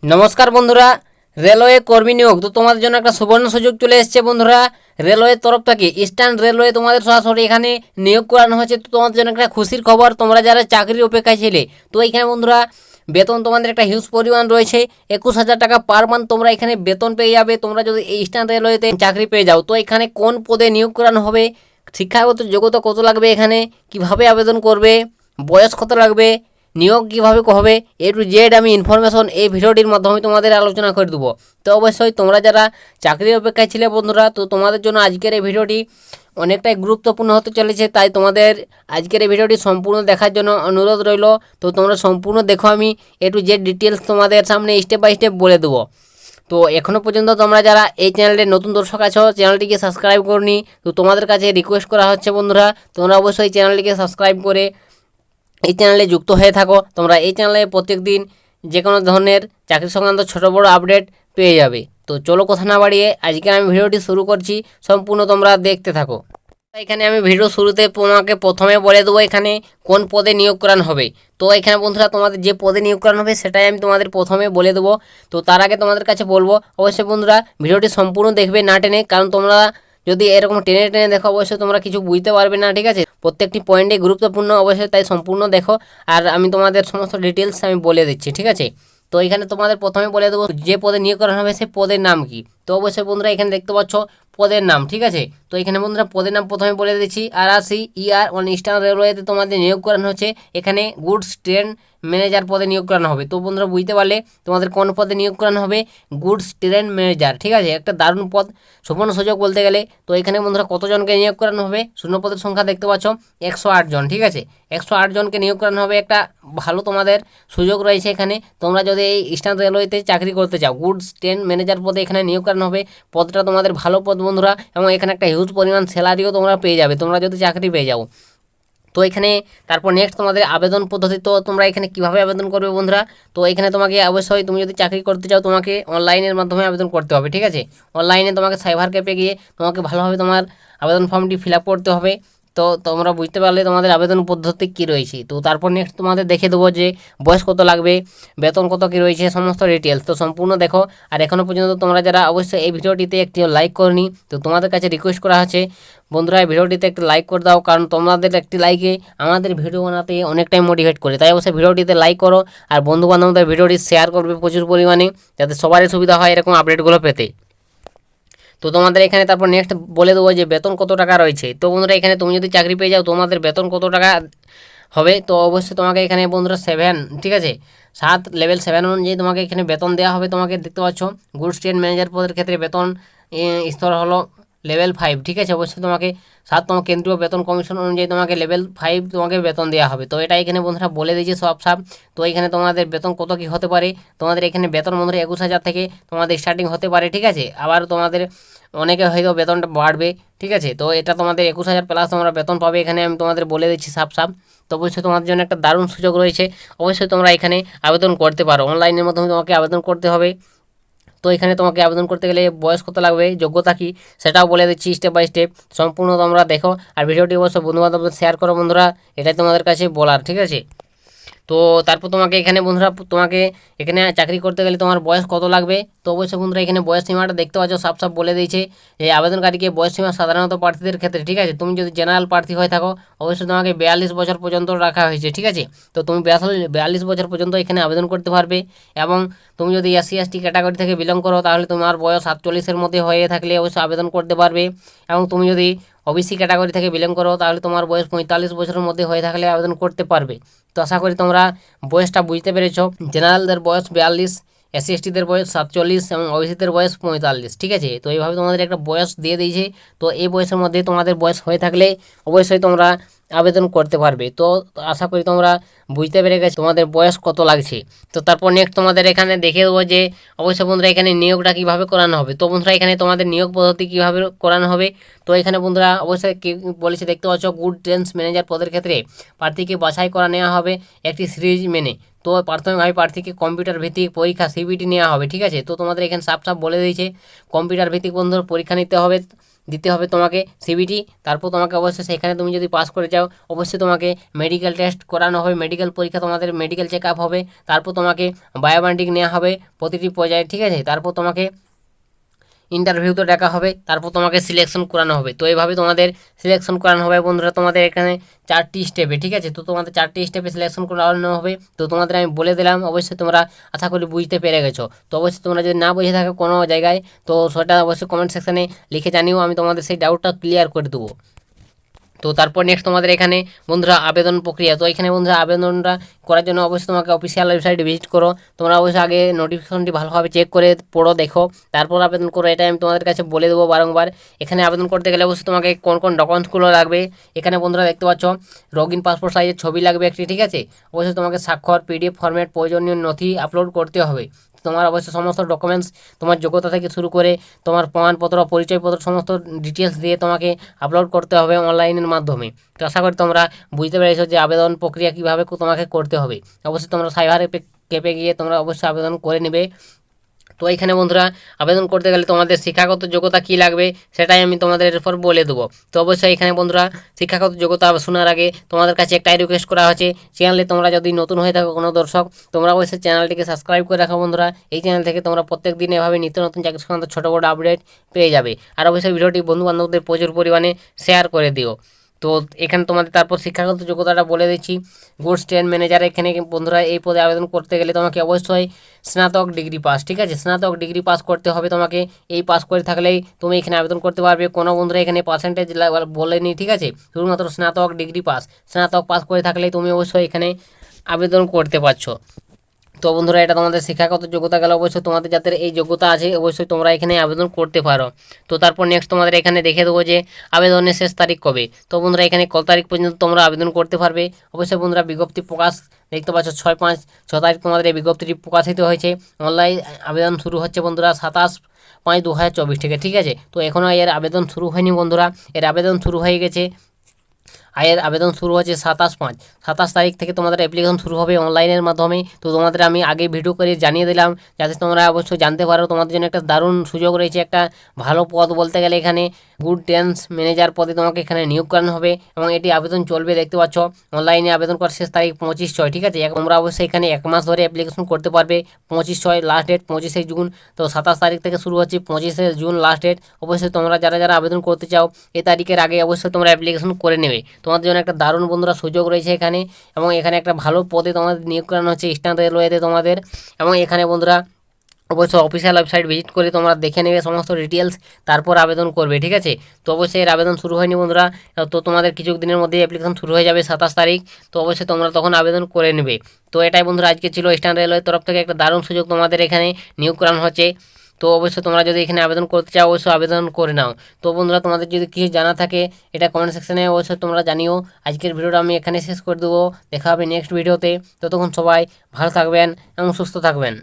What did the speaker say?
নমস্কার বন্ধুরা, রেলওয়ে কর্মী নিয়োগ তো তোমাদের জন্য একটা সুবর্ণ সুযোগ চলে এসেছে বন্ধুরা। রেলওয়ের তরফ থেকে ইস্টার্ন রেলওয়ে তোমাদের সরাসরি এখানে নিয়োগ করানো হয়েছে। তো তোমাদের জন্য একটা খুশির খবর, তোমরা যারা চাকরির অপেক্ষায় ছিলে, তো এখানে বন্ধুরা বেতন তোমাদের একটা হিউজ পরিমাণ রয়েছে। 21,000 টাকা পার মান্থ তোমরা এখানে বেতন পেয়ে যাবে। তোমরা যদি এই ইস্টার্ন রেলওয়েতে চাকরি পেয়ে যাও, তো এখানে কোন পদে নিয়োগ করানো হবে, শিক্ষাগত যোগ্যতা কত লাগবে, এখানে কিভাবে আবেদন করবে, বয়স কত লাগবে, নিয়োগ কীভাবে হবে, এ টু জেড আমি ইনফরমেশন এই ভিডিওটির মাধ্যমে তোমাদের আলোচনা করে দেবো। তো অবশ্যই তোমরা যারা চাকরির অপেক্ষায় ছিলে বন্ধুরা, তো তোমাদের জন্য আজকের এই ভিডিওটি অনেকটাই গুরুত্বপূর্ণ হতে চলেছে। তাই তোমাদের আজকের এই ভিডিওটি সম্পূর্ণ দেখার জন্য অনুরোধ রইল। তো তোমরা সম্পূর্ণ দেখো, আমি এ টু জেড ডিটেলস তোমাদের সামনে স্টেপ বাই স্টেপ বলে দেবো। তো এখনও পর্যন্ত তোমরা যারা এই চ্যানেলের নতুন দর্শক আছো, চ্যানেলটিকে সাবস্ক্রাইব করনি, তো তোমাদের কাছে রিকোয়েস্ট করা হচ্ছে বন্ধুরা, তোমরা অবশ্যই চ্যানেলটিকে সাবস্ক্রাইব করে এই চ্যানেলে যুক্ত হয়ে থাকো। তোমরা এই চ্যানেলে প্রত্যেক দিন যে কোনো ধরনের চাকরি সংক্রান্ত ছোটো বড়ো আপডেট পেয়ে যাবে। তো চলো কথা না বাড়িয়ে আজকে আমি ভিডিওটি শুরু করছি, সম্পূর্ণ তোমরা দেখতে থাকো। এখানে আমি ভিডিও শুরুতে তোমাকে প্রথমে বলে দেবো এখানে কোন পদে নিয়োগ করানো হবে। তো এখানে বন্ধুরা তোমাদের যে পদে নিয়োগ করানো হবে সেটাই আমি তোমাদের প্রথমে বলে দেবো। তো তার আগে তোমাদের কাছে বলবো অবশ্যই বন্ধুরা ভিডিওটি সম্পূর্ণ দেখবে না টেনে, কারণ তোমরা যদি এরকম টেনে টেনে দেখো অবশ্যই তোমরা কিছু বুঝতে পারবে না, ঠিক আছে। প্রত্যেকটি পয়েন্টে গুরুত্বপূর্ণ, অবশ্যই তাই সম্পূর্ণ দেখো। আর আমি তোমাদের সমস্ত ডিটেলস আমি বলে দিচ্ছি, ঠিক আছে। তো এখানে তোমাদের প্রথমে বলে দেবো যে পদে নিয়োগ করানো হবে সে পদের নাম কি। তো অবশ্যই বন্ধুরা এখানে দেখতে পাচ্ছ পদের নাম, ঠিক আছে। তো এখানে বন্ধুরা পদের নাম প্রথমে বলে দিচ্ছি। RRC ইস্টার্ন রেলওয়েতে তোমাদের নিয়োগ করানো হচ্ছে এখানে গুডস ট্রেন ম্যানেজার পদে নিয়োগ করানো হবে। তো বন্ধুরা বুঝতে পারলে তোমাদের কোন পদে নিয়োগ করানো হবে, গুডস ট্রেন ম্যানেজার, ঠিক আছে। একটা দারুণ পদ, সুবর্ণ সুযোগ বলতে গেলে। তো এখানে বন্ধুরা কতজনকে নিয়োগ করানো হবে, শূন্যপদের সংখ্যা দেখতে পাচ্ছ 108 জন, ঠিক আছে। 108 জনকে নিয়োগ করানো হবে। একটা ভালো তোমাদের সুযোগ রয়েছে এখানে। তোমরা যদি এই ইস্টার্ন রেলওয়েতে চাকরি করতে চাও, গুডস ট্রেন ম্যানেজার পদে এখানে নিয়োগ করানো হবে। পদটা তোমাদের ভালো পদ বন্ধুরা, এবং এখানে একটা হিউজ পরিমাণ স্যালারিও তোমরা পেয়ে যাবে তোমরা যদি চাকরি পেয়ে যাও। তো এখানে তারপর নেক্সট তোমাদের আবেদন পদ্ধতি। তো তোমরা এখানে কিভাবে আবেদন করবে বন্ধুরা, তো এখানে তোমাকে অবশ্যই তুমি যদি চাকরি করতে চাও তোমাকে অনলাইনের মাধ্যমে আবেদন করতে হবে, ঠিক আছে। অনলাইনে তোমাকে সাইবার ক্যাফে গিয়ে তোমাকে ভালোভাবে তোমার আবেদন ফর্মটি ফিল আপ করতে হবে। তো তোমরা বুঝতে পারলে তোমাদের আবেদন পদ্ধতি কী রয়েছে। তো তারপর নেক্সট তোমাদের দেখে দেবো যে বয়স কত লাগবে, বেতন কত কী রয়েছে, সমস্ত ডিটেলস তো সম্পূর্ণ দেখো। আর এখনও পর্যন্ত তোমরা যারা অবশ্যই এই ভিডিওটিতে একটি লাইক করনি, তো তোমাদের কাছে রিকোয়েস্ট করা হচ্ছে বন্ধুরা এই ভিডিওটিতে একটি লাইক করে দাও, কারণ তোমাদের একটি লাইকে আমাদের ভিডিও বানাতে অনেকটাই মোটিভেট করে। তাই অবশ্যই ভিডিওটিতে লাইক করো, আর বন্ধুবান্ধবদের ভিডিওটি শেয়ার করবে প্রচুর পরিমাণে, যাতে সবারই সুবিধা হয় এরকম আপডেটগুলো পেতে। তো তোমাদের এখানে তারপর নেক্সট বলে দেবো যে বেতন কত টাকা রয়েছে। তো বন্ধুরা এখানে তুমি যদি চাকরি পেয়ে যাও তোমাদের বেতন কত টাকা হবে, তো অবশ্যই তোমাকে এখানে বন্ধুরা 7, ঠিক আছে, 7 লেভেল 7 অনুযায়ী তোমাকে এখানে বেতন দেওয়া হবে। তোমাকে দেখতে পাচ্ছ গুডস ট্রেন ম্যানেজার পদের ক্ষেত্রে বেতন স্তর হলো লেভেল 5, ঠিক আছে। অবশ্যই তোমাকে 7তম কেন্দ্রীয় বেতন কমিশন অনুযায়ী তোমাকে লেভেল 5 তোমাকে বেতন দেওয়া হবে। তো এটা এখানে বন্ধুরা বলে দিয়েছে সব। তো এখানে তোমাদের বেতন কত কী হতে পারে, তোমাদের এখানে বেতন বন্ধুরা 21,000 থেকে তোমাদের স্টার্টিং হতে পারে, ঠিক আছে। আবার তোমাদের অনেকে হয়তো বেতনটা বাড়বে, ঠিক আছে। তো এটা তোমাদের 21,000 প্লাস তোমরা বেতন পাবে, এখানে আমি তোমাদের বলে দিচ্ছি সাপ। তো অবশ্যই তোমাদের জন্য একটা দারুণ সুযোগ রয়েছে। অবশ্যই তোমরা এখানে আবেদন করতে পারো, অনলাইনের মাধ্যমে তোমাকে আবেদন করতে হবে। তো এখানে তোমাকে আবেদন করতে গেলে বয়স কত লাগবে, যোগ্যতা কী, সেটাও বলে দিচ্ছি স্টেপ বাই স্টেপ, সম্পূর্ণ তোমরা দেখো। আর ভিডিওটি অবশ্যই বন্ধুবান্ধবদের শেয়ার করো বন্ধুরা, এটাই তোমাদের কাছে বলার, ঠিক আছে। তো তারপর তোমাকে এখানে বন্ধুরা তোমাকে এখানে চাকরি করতে গেলে তোমার বয়স কত লাগবে। তো অবশ্যই বন্ধুরা এখানে বয়স সীমাটা দেখতে পাচ্ছ সাপ বলে দিয়েছে যে আবেদনকারীকে বয়স সীমা সাধারণত প্রার্থীদের ক্ষেত্রে, ঠিক আছে। তুমি যদি জেনারেল প্রার্থী হয়ে থাকো অবশ্যই তোমাকে 42 বছর পর্যন্ত রাখা হয়েছে, ঠিক আছে। তো তুমি 42 বছর পর্যন্ত এখানে আবেদন করতে পারবে। এবং তুমি যদি SC/ST ক্যাটাগরি থেকে বিলং করো তাহলে তোমার বয়স 47-এর মধ্যে হয়ে থাকলে অবশ্যই আবেদন করতে পারবে। এবং তুমি যদি OBC ক্যাটাগরি থেকে বিলং করো তাহলে তোমার বয়স 45 বছরের মধ্যে হয়ে থাকলে আবেদন করতে পারবে। তো আশা করি তোমরা বয়সটা বুঝতে পেরেছ। জেনারেলদের বয়স 42, SC/STদের বয়স 47 এবং OBCদের বয়স 45, ঠিক আছে। তো এইভাবে তোমাদের একটা বয়স দিয়ে দিয়েছে। তো এই বয়সের মধ্যে তোমাদের বয়স হয়ে থাকলে অবশ্যই তোমরা আবেদন করতে পারবে। তো আশা করি তোমরা বুঝতে পেরে গেছো তোমাদের বয়স কত লাগছে। তো তারপর নেক্সট তোমাদের এখানে দেখে দেবো যে অবশ্যই বন্ধুরা এখানে নিয়োগটা কীভাবে করানো হবে। তো বন্ধুরা এখানে তোমাদের নিয়োগ পদ্ধতি কীভাবে করানো হবে, তো এখানে বন্ধুরা অবশ্যই কি বলেছে দেখতে পাচ্ছ, গুড ট্রেনস ম্যানেজার পদের ক্ষেত্রে প্রার্থীকে বাছাই করা নেওয়া হবে একটি সিরিজ মেনে। তো প্রাথমিকভাবে প্রার্থীকে কম্পিউটার ভিত্তিক পরীক্ষা CBT নেওয়া হবে, ঠিক আছে। তো তোমাদের এখানে সাপ বলে দিয়েছে কম্পিউটার ভিত্তিক বন্ধুর পরীক্ষা নিতে হবে। দিতে হবে তোমাকে সিবিটি। তারপর তোমাকে অবশ্যই সেখানে তুমি যদি পাস করে যাও অবশ্যই তোমাকে মেডিকেল টেস্ট করানো হবে, মেডিকেল পরীক্ষা তোমাদের মেডিকেল চেক আপ হবে, তারপর তোমাকে বায়োমেট্রিক নেওয়া হবে প্রতিটি পর্যায়ে, ঠিক আছে। তারপর তোমাকে ইন্টারভিউতে ডাকা হবে, তারপর তোমাকে সিলেকশন করানো হবে। তো এইভাবে তোমাদের সিলেকশন করানো হবে বন্ধুরা তোমাদের এখানে 4টি স্টেপে, ঠিক আছে। তো তোমাদের 4টি স্টেপে সিলেকশন করানো হবে। তো তোমাদের আমি বলে দিলাম, অবশ্যই তোমরা আশা করি বুঝতে পেরে গেছো। তো অবশ্যই তোমরা যদি না বুঝে থাকো কোনো জায়গায় তো সেটা অবশ্যই কমেন্ট সেকশানে লিখে জানিও, আমি তোমাদের সেই ডাউটটা ক্লিয়ার করে দেবো। তো তারপর নেক্সট তোমাদের এখানে বন্ধুরা আবেদন প্রক্রিয়া। তো এখানে বন্ধুরা আবেদনটা করার জন্য অবশ্যই তোমাকে অফিসিয়াল ওয়েবসাইটে ভিজিট করো। তোমরা অবশ্যই আগে নোটিফিকেশনটি ভালোভাবে চেক করে পড়ো, দেখো, তারপর আবেদন করো। এটা আমি তোমাদের কাছে বলে দেবো বারংবার। এখানে আবেদন করতে গেলে অবশ্যই তোমাকে কোন কোন ডকুমেন্টসগুলো লাগবে এখানে বন্ধুরা দেখতে পাচ্ছ। রঙিন পাসপোর্ট সাইজের ছবি লাগবে একটি, ঠিক আছে। অবশ্যই তোমাকে স্বাক্ষর, পিডিএফ ফরম্যাট, প্রয়োজনীয় নথি আপলোড করতে হবে। তোমার অবশ্যই সমস্ত ডকুমেন্টস তোমার যোগ্যতা থেকে শুরু করে তোমার প্রমাণপত্র, পরিচয়পত্র সমস্ত ডিটেলস দিয়ে তোমাকে আপলোড করতে হবে অনলাইনের মাধ্যমে। তো আশা করি তোমরা বুঝতে পেরেছো যে আবেদন প্রক্রিয়া কীভাবে তোমাকে করতে হবে। অবশ্যই তোমরা সাইবার ক্যাফে গিয়ে তোমরা অবশ্যই আবেদন করে নেবে। তো এখানে বন্ধুরা আবেদন করতে গেলে তোমাদের শিক্ষাগত যোগ্যতা কী লাগবে সেটাই আমি তোমাদের এরপর বলে দেবো। তো অবশ্যই এখানে বন্ধুরা শিক্ষাগত যোগ্যতা শোনার আগে তোমাদের কাছে একটাই রিকোয়েস্ট করা হচ্ছে, চ্যানেলে তোমরা যদি নতুন হয়ে থাকো কোনো দর্শক, তোমরা অবশ্যই চ্যানেলটিকে সাবস্ক্রাইব করে রাখো বন্ধুরা। এই চ্যানেল থেকে তোমরা প্রত্যেক দিন এভাবে নিত্য নতুন চাকরি সংক্রান্ত ছোটো বড়ো আপডেট পেয়ে যাবে। আর অবশ্যই ভিডিওটি বন্ধুবান্ধবদের প্রচুর পরিমাণে শেয়ার করে দিও। তো এখানে তোমাদের তারপর শিক্ষাগত যোগ্যতাটা বলে দিচ্ছি। গুডস ট্রেন ম্যানেজার এখানে বন্ধুরা এই পদে আবেদন করতে গেলে তোমাকে অবশ্যই স্নাতক ডিগ্রি পাস, ঠিক আছে। স্নাতক ডিগ্রি পাস করতে হবে তোমাকে। এই পাস করে থাকলেই তুমি এখানে আবেদন করতে পারবে। কোনো বন্ধুরা এখানে পার্সেন্টেজ বলেনি, ঠিক আছে, শুধুমাত্র স্নাতক ডিগ্রি পাস, স্নাতক পাস করে থাকলেই তুমি অবশ্যই এখানে আবেদন করতে পারছো। তো বন্ধুরা এটা তোমাদের শিক্ষাগত যোগ্যতা গেল। অবশ্যই তোমাদের যাদের এই যোগ্যতা আছে অবশ্যই তোমরা এখানে আবেদন করতে পারো। তো তারপর নেক্সট তোমাদের এখানে দেখে দেবো যে আবেদনের শেষ তারিখ কবে। তো বন্ধুরা এখানে কত তারিখ পর্যন্ত তোমরা আবেদন করতে পারবে। অবশ্যই বন্ধুরা বিজ্ঞপ্তি প্রকাশ দেখতে পাচ্ছ 6 তারিখ তোমাদের এই বিজ্ঞপ্তিটি প্রকাশিত হয়েছে। অনলাইন আবেদন শুরু হচ্ছে বন্ধুরা 27/5/2024 থেকে, ঠিক আছে। তো এখনও এর আবেদন শুরু হয়নি বন্ধুরা, এর আবেদন শুরু হয়ে গেছে। আয়ের আবেদন শুরু হচ্ছে 27/5 তারিখ থেকে তোমাদের অ্যাপ্লিকেশন শুরু হবে অনলাইনের মাধ্যমে। তো তোমাদের আমি আগে ভিডিও করে জানিয়ে দিলাম যাতে তোমরা অবশ্যই জানতে পারো। তোমাদের জন্য একটা দারুণ সুযোগ রয়েছে, একটা ভালো পদ বলতে গেলে এখানে গুড ট্রেন্স ম্যানেজার পদে তোমাকে এখানে নিয়োগ করানো হবে এবং এটি আবেদন চলবে দেখতে পাচ্ছ। অনলাইনে আবেদন করার শেষ তারিখ 25/6, ঠিক আছে। তোমরা অবশ্যই এখানে 1 মাস ধরে অ্যাপ্লিকেশন করতে পারবে। 25/6 লাস্ট ডেট, 25শে জুন। তো 27 তারিখ থেকে শুরু হচ্ছে, 25শে জুন লাস্ট ডেট। অবশ্যই তোমরা যারা যারা আবেদন করতে চাও এই তারিখের আগে অবশ্যই তোমরা অ্যাপ্লিকেশন করে নেবে। তোমাদের জন্য একটা দারুণ বন্ধুরা সুযোগ রয়েছে এখানে এবং এখানে একটা ভালো পদে তোমাদের নিয়োগ করানো হচ্ছে ইস্টার্ন রেলওয়েতে তোমাদের। এবং এখানে বন্ধুরা অবশ্যই অফিসিয়াল ওয়েবসাইট ভিজিট করে তোমরা দেখে নেবে সমস্ত ডিটেলস, তারপর আবেদন করবে, ঠিক আছে। তো অবশ্যই এর আবেদন শুরু হয়নি বন্ধুরা, তো তোমাদের কিছু দিনের মধ্যে অ্যাপ্লিকেশন শুরু হয়ে যাবে 27 তারিখ। তো অবশ্যই তোমরা তখন আবেদন করে নেবে। তো এটাই বন্ধুরা আজকে ছিল ইস্টার্ন রেলওয়ের তরফ থেকে একটা দারুণ সুযোগ তোমাদের এখানে নিয়োগ করানো হচ্ছে। তো অবশ্যই তোমরা যদি এখানে আবেদন করতে চাও অবশ্যই আবেদন করে নাও। তো বন্ধুরা তোমাদের যদি কিছু জানা থাকে এটা কমেন্ট সেকশনে অবশ্যই তোমরা জানিও। আজকের ভিডিওটা আমি এখানে শেষ করে দেবো, দেখা হবে নেক্সট ভিডিওতে। ততক্ষণ সবাই ভালো থাকবেন এবং সুস্থ থাকবেন।